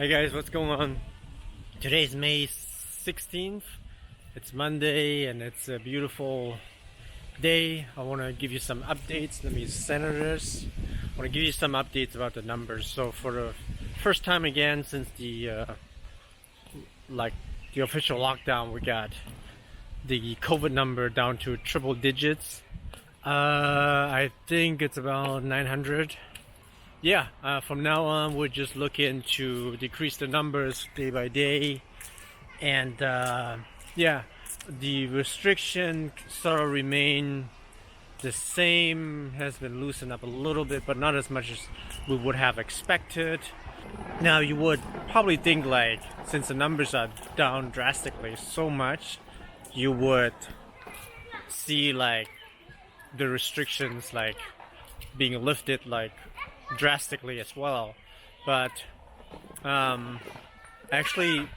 Hey guys, what's going on? Today's May 16th. It's Monday and it's a beautiful day. I want to give you some updates. Let me center this. I want to give you some updates about the numbers. So for the first time again since the the official lockdown, we got the COVID number down to triple digits. I think it's about 900. Yeah, from now on, we're just looking to decrease the numbers day by day. And yeah, the restriction sort of remain the same, has been loosened up a little bit, but not as much as we would have expected. Now, you would probably think like, since the numbers are down drastically so much, you would see like the restrictions like being lifted like drastically as well, but actually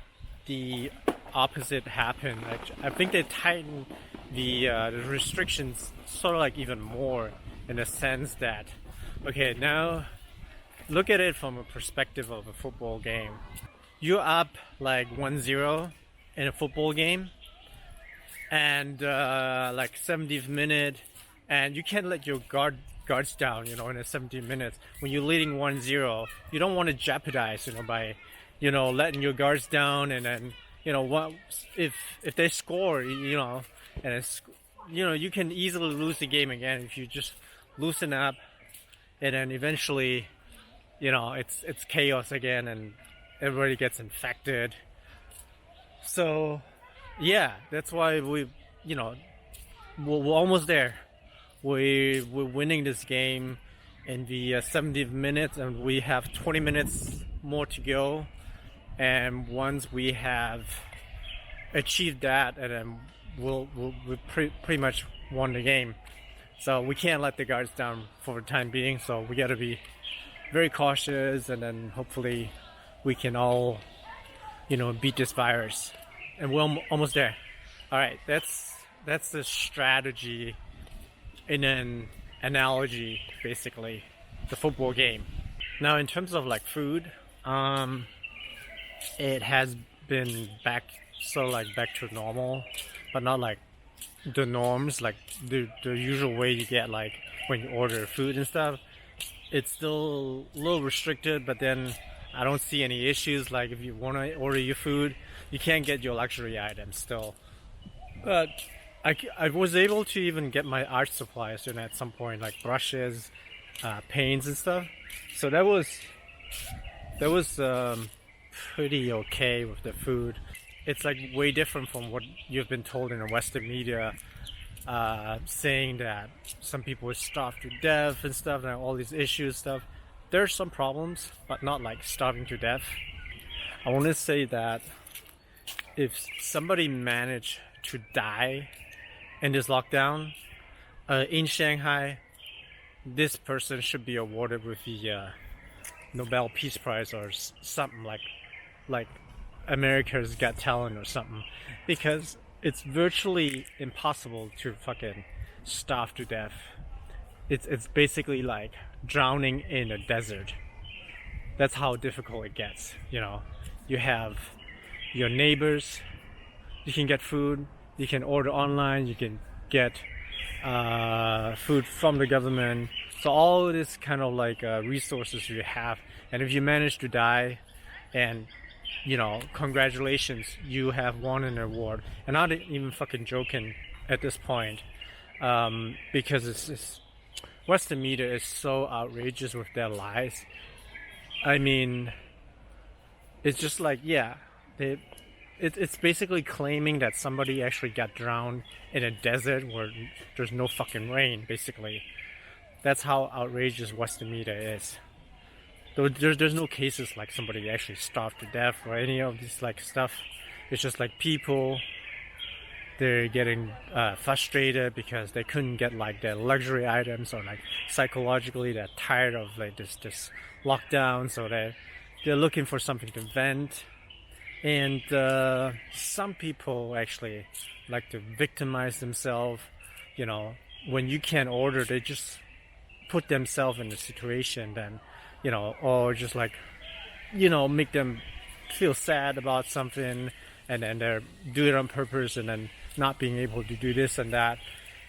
the opposite happened. I think they tightened the restrictions sort of like even more, in the sense that, okay, now look at it from a perspective of a football game. You're up like 1-0 in a football game, and like 70th minute, and you can't let your guards down, in a 17 minutes. When you're leading 1-0, you don't want to jeopardize, by, letting your guards down, and then, what if they score, and it's, you can easily lose the game again if you just loosen up, and then eventually, it's chaos again, and everybody gets infected. So, yeah, that's why we're almost there. We're winning this game in the 70th minute, and we have 20 minutes more to go. And once we have achieved that, and then we pretty much won the game. So we can't let the guards down for the time being. So we got to be very cautious, and then hopefully we can all, beat this virus. And we're almost there. All right, that's the strategy. In an analogy, basically, the football game. Now, in terms of like food, it has been back to normal, but not like the norms, like the usual way you get like when you order food and stuff. It's still a little restricted, but then I don't see any issues. Like if you want to order your food, you can't get your luxury items still. But I was able to even get my art supplies at some point, like brushes, paints and stuff. So that was pretty okay with the food. It's like way different from what you've been told in the Western media, saying that some people are starved to death and stuff, and all these issues stuff. There's some problems, but not like starving to death. I want to say that if somebody managed to die in this lockdown in Shanghai, this person should be awarded with the Nobel Peace Prize or something like America's Got Talent or something, because it's virtually impossible to fucking starve to death. It's basically like drowning in a desert. That's how difficult it gets. You have your neighbors, you can get food. You can order online, you can get food from the government. So all this kind of like resources you have. And if you manage to die, and congratulations, you have won an award. And I'm not even fucking joking at this point, because it's Western media is so outrageous with their lies. I mean, it's just like, yeah, it's basically claiming that somebody actually got drowned in a desert where there's no fucking rain, basically. That's how outrageous Western media is. There's no cases like somebody actually starved to death or any of this like stuff. It's just like people, they're getting frustrated because they couldn't get like their luxury items, or like psychologically they're tired of like this lockdown, so they're looking for something to vent. And some people actually like to victimize themselves. When you can't order, they just put themselves in a situation, then, or just like, make them feel sad about something, and then they're doing it on purpose, and then not being able to do this and that.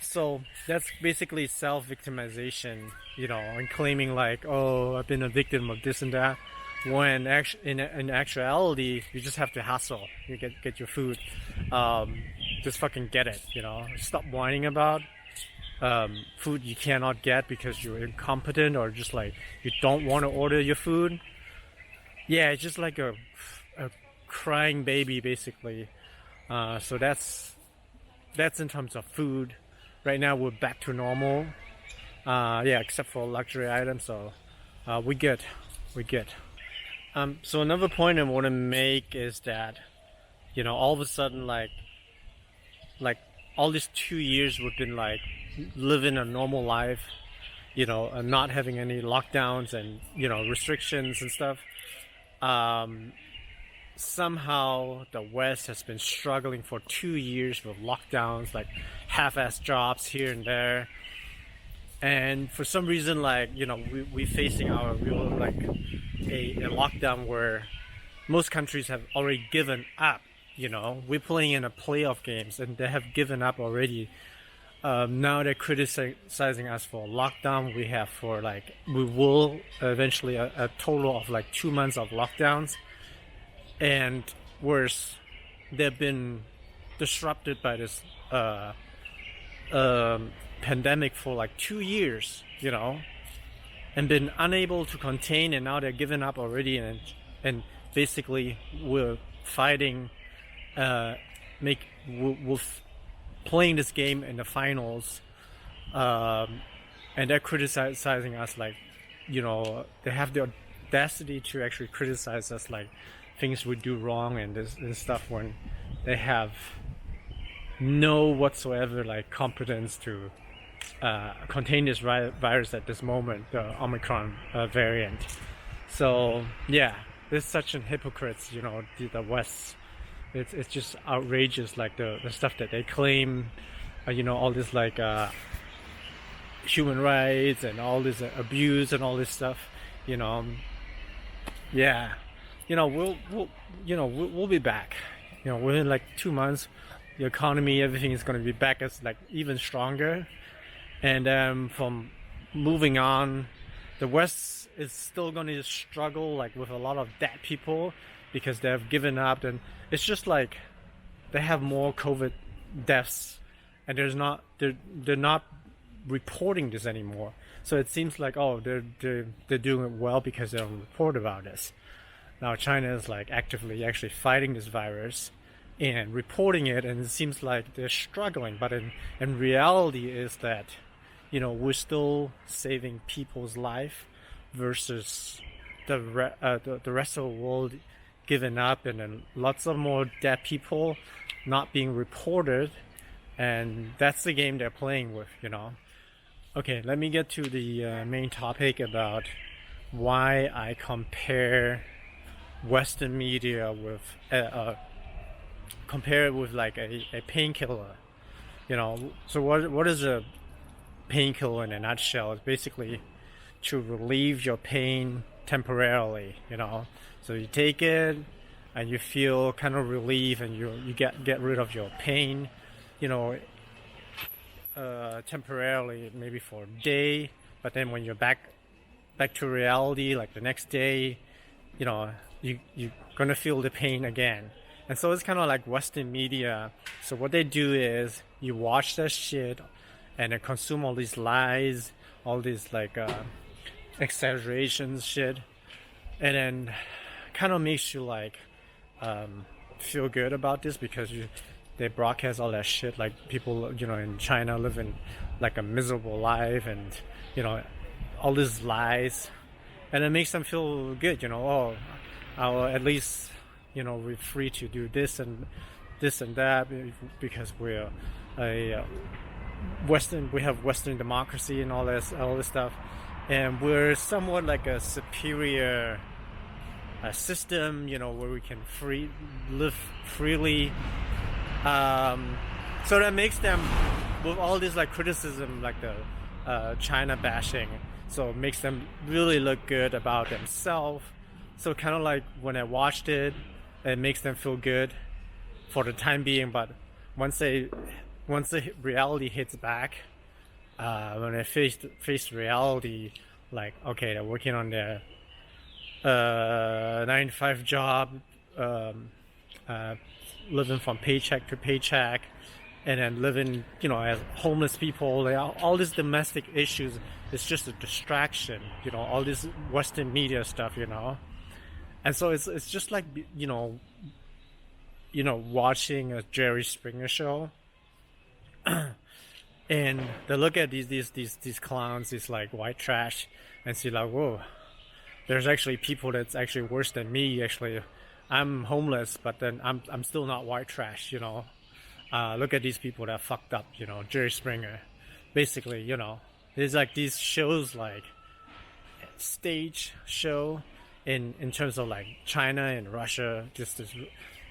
So that's basically self-victimization, and claiming like, oh, I've been a victim of this and that. When in actuality, you just have to hustle. You get your food. Just fucking get it. Stop whining about food you cannot get because you're incompetent, or just like you don't want to order your food. Yeah, it's just like a crying baby, basically. So that's in terms of food. Right now we're back to normal. Yeah, except for luxury items. So we good. So another point I want to make is that, all of a sudden, like all these 2 years we've been like living a normal life, and not having any lockdowns and, restrictions and stuff. Somehow the West has been struggling for 2 years with lockdowns, like half-ass jobs here and there. And for some reason, like, we're facing our real, like, a lockdown where most countries have already given up. We're playing in a playoff games and they have given up already. Now they're criticizing us for lockdown. We will eventually a total of like 2 months of lockdowns. And worse, they've been disrupted by this pandemic for like 2 years, and been unable to contain, and now they're giving up already, and basically we're fighting, we're playing this game in the finals, and they're criticizing us like, they have the audacity to actually criticize us like things we do wrong and this stuff, when they have no whatsoever like competence to contain this virus at this moment, the Omicron variant. So yeah, there's such an hypocrites, the West. It's just outrageous, like the stuff that they claim, all this like human rights and all this abuse and all this stuff, yeah. We'll be back. Within like 2 months, the economy, everything is going to be back as like even stronger. And from moving on, the West is still going to struggle like with a lot of dead people because they have given up, and it's just like they have more COVID deaths, and they're not reporting this anymore. So it seems like, oh, they're doing it well because they don't report about this. Now China is like actively actually fighting this virus and reporting it, and it seems like they're struggling. But in reality is that, we're still saving people's life versus the rest of the world giving up, and then lots of more dead people not being reported, and that's the game they're playing with, Okay, let me get to the main topic about why I compare Western media with compare it with like a painkiller. So what is a painkiller in a nutshell? It's basically to relieve your pain temporarily. So you take it and you feel kind of relief, and you get rid of your pain, temporarily, maybe for a day. But then when you're back to reality, like the next day, you're gonna feel the pain again. And so it's kind of like Western media. So what they do is you watch that shit and then consume all these lies, all these like exaggerations shit, and then kind of makes you like feel good about this because they broadcast all that shit, like people in China living like a miserable life, and all these lies, and it makes them feel good. Oh, I'll at least we're free to do this and that because we're a Western. We have Western democracy and all this stuff, and we're somewhat like a superior system, where we can live freely. So that makes them, with all this like criticism, like the China bashing, so it makes them really look good about themselves. So kind of like when I watched it, It makes them feel good for the time being, but once the reality hits back, when they face reality, like, okay, they're working on their 9 to 5 job, living from paycheck to paycheck, and then living, as homeless people. All these domestic issues is just a distraction. All this Western media stuff. And so it's just like watching a Jerry Springer show, and they look at these clowns, these like white trash, and see like, whoa, there's actually people that's actually worse than me. Actually, I'm homeless, but then I'm still not white trash. Look at these people that fucked up. Jerry Springer, basically. There's like these shows like stage show in terms of like China and Russia, just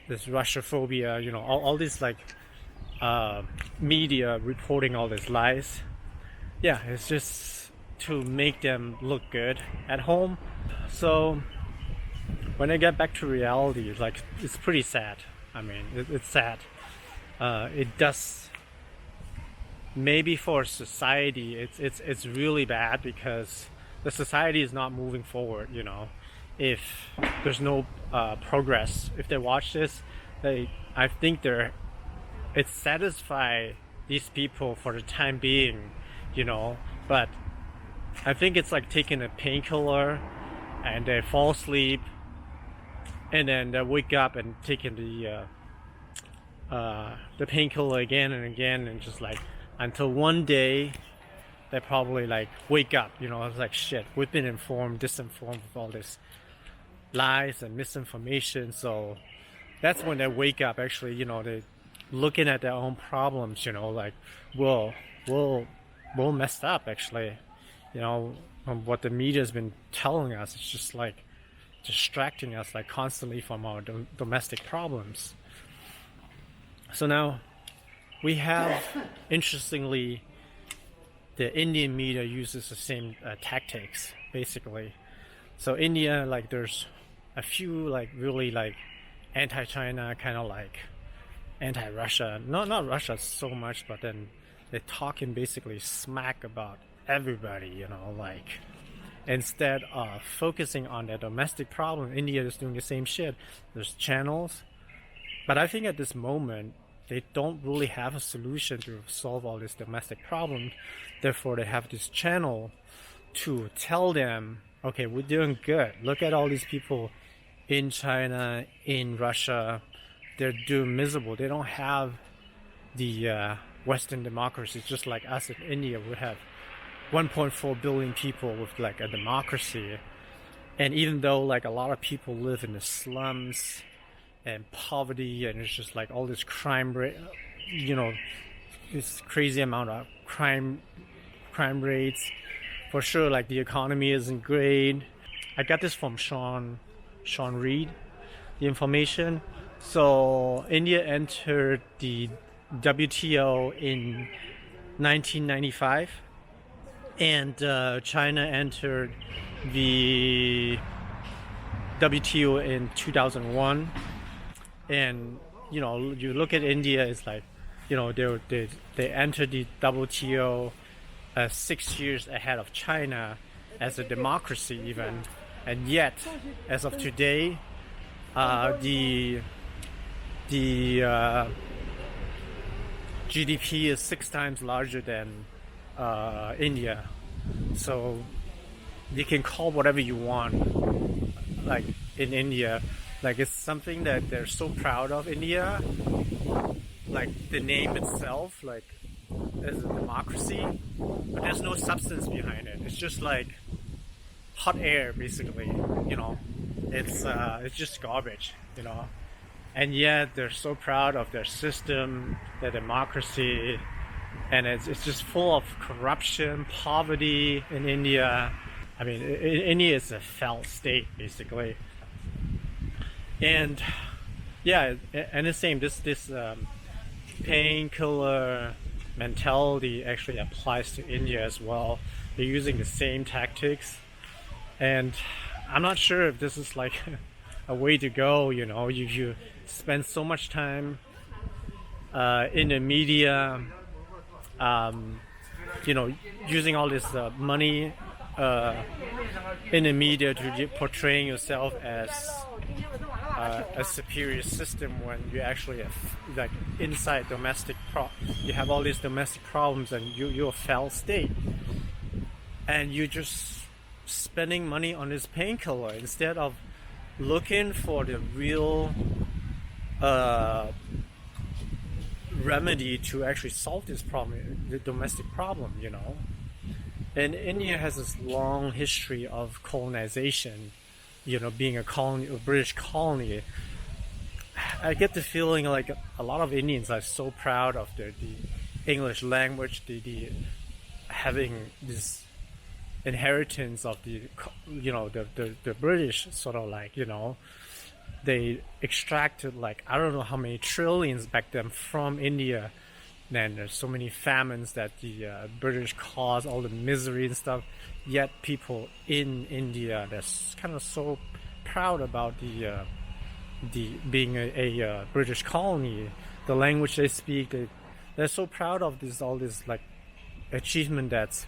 this Russia-phobia, all this like media reporting all these lies. Yeah, it's just to make them look good at home. So when I get back to reality, like, it's pretty sad. I mean, it's sad. It does. Maybe for society, it's really bad because the society is not moving forward. If there's no progress, if they watch this, I think it satisfies these people for the time being, but I think it's like taking a painkiller and they fall asleep and then they wake up and taking the painkiller again and again, and just like until one day they probably like wake up. It's like, shit, we've been disinformed with all this lies and misinformation. So that's when they wake up. Actually, they looking at their own problems. Like, we're messed up. Actually, from what the media has been telling us, it's just like distracting us like constantly from our domestic problems. So now we have, interestingly, the Indian media uses the same tactics, basically. So India, like, there's a few like really like anti-China, kind of like anti-Russia. Not Russia so much, but then they're talking basically smack about everybody. Like, instead of focusing on their domestic problem, India is doing the same shit. There's channels, but I think at this moment they don't really have a solution to solve all these domestic problems. Therefore, they have this channel to tell them, okay, we're doing good. Look at all these people in China, in Russia. They're doing miserable. They don't have the Western democracy, just like us in India. We have 1.4 billion people with like a democracy. And even though like a lot of people live in the slums and poverty, and it's just like all this crime rate, this crazy amount of crime rates. For sure, like, the economy isn't great. I got this from Sean Reed, the information. So India entered the WTO in 1995, and China entered the WTO in 2001. And you look at India, it's like, they entered the WTO 6 years ahead of China as a democracy even, and yet as of today, the GDP is 6 times larger than India. So you can call whatever you want, like, in India. Like, it's something that they're so proud of, India. Like, the name itself, like, as a democracy, but there's no substance behind it. It's just like hot air, basically. It's just garbage. And yet they're so proud of their system, their democracy, and it's just full of corruption, poverty in India. I mean, India is a failed state, basically. And yeah, and the same, this painkiller mentality actually applies to India as well. They're using the same tactics, and I'm not sure if this is like a way to go. You know, you spend so much time in the media, you know, using all this money in the media to portraying yourself as a superior system when you actually have like inside you have all these domestic problems and you're a failed state, and you're just spending money on this painkiller instead of looking for the real remedy to actually solve this problem, the domestic problem, you know. And India has this long history of colonization, you know, being a colony, a British colony. I get the feeling like a lot of Indians are so proud of the English language, the having this inheritance of the, you know, the British sort of like, you know, they extracted like I don't know how many trillions back then from India. Then there's so many famines that the British caused, all the misery and stuff. Yet people in India, they're kind of so proud about the being a British colony, the language they speak. They're so proud of all this like achievement that's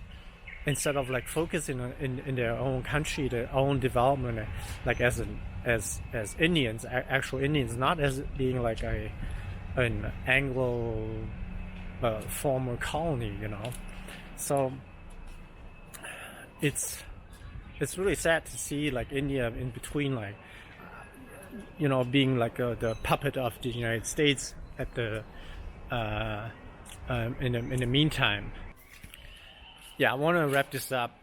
instead of like focusing in their own country, their own development, like as Indians, actual Indians, not as being like an Anglo former colony, you know. So it's really sad to see like India in between, like, you know, being like the puppet of the United States at the in the meantime. Yeah, I want to wrap this up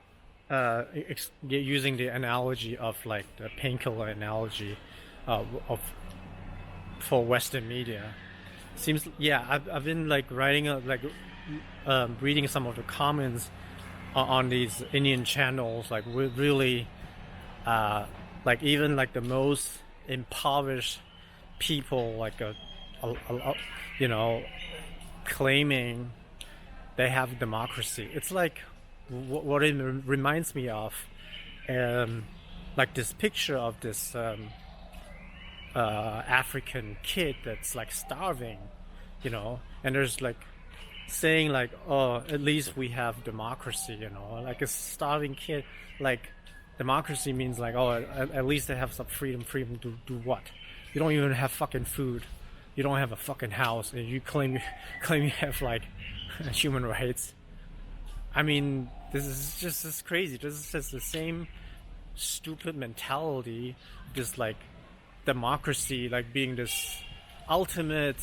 using the analogy of like the painkiller analogy for Western media. Seems, yeah, I've been like writing reading some of the comments on these Indian channels, like really like even like the most impoverished people, like you know, claiming they have democracy. It's like what it reminds me of, like this picture of this African kid that's like starving, you know, and there's like saying like, oh, at least we have democracy, you know, like a starving kid. Like democracy means like, oh, at least they have some freedom to do what? You don't even have fucking food, you don't have a fucking house, and you claim you have like human rights. I mean, this is just crazy. This is just the same stupid mentality, just like democracy like being this ultimate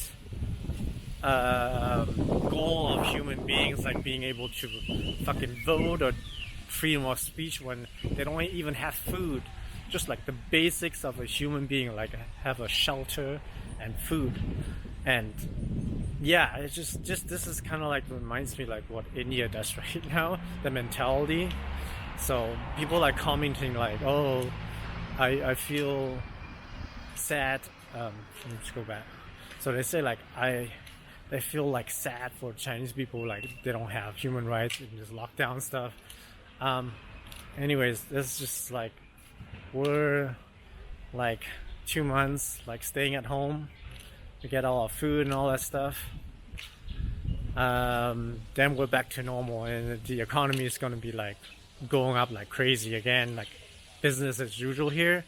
goal of human beings, like being able to fucking vote or freedom of speech when they don't even have food, just like the basics of a human being, like have a shelter and food. And yeah, it's just this is kind of like reminds me like what India does right now, the mentality. So people are commenting like, oh, I feel sad. Let's go back. So they say like they feel like sad for Chinese people, like they don't have human rights in this lockdown stuff. Anyways, this is just like we're like 2 months like staying at home to get all our food and all that stuff. Then we're back to normal, and the economy is gonna be like going up like crazy again, like business as usual here.